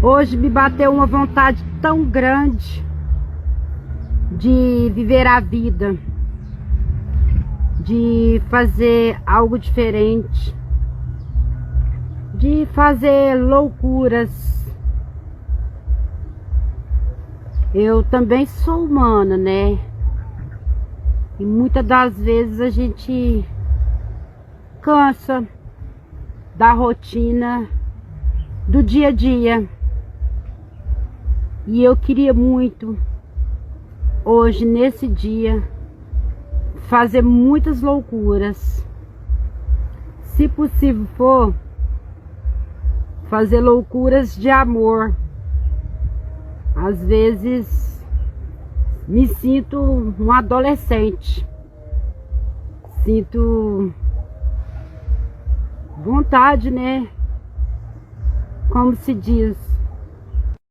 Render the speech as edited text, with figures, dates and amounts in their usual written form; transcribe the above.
Hoje me bateu uma vontade tão grande de viver a vida, de fazer algo diferente, de fazer loucuras. Eu também sou humana, né? E muitas das vezes a gente cansa da rotina do dia a dia. E eu queria muito, hoje, nesse dia, fazer muitas loucuras. Se possível for, fazer loucuras de amor. Às vezes, me sinto um adolescente. Sinto vontade, né? Como se diz,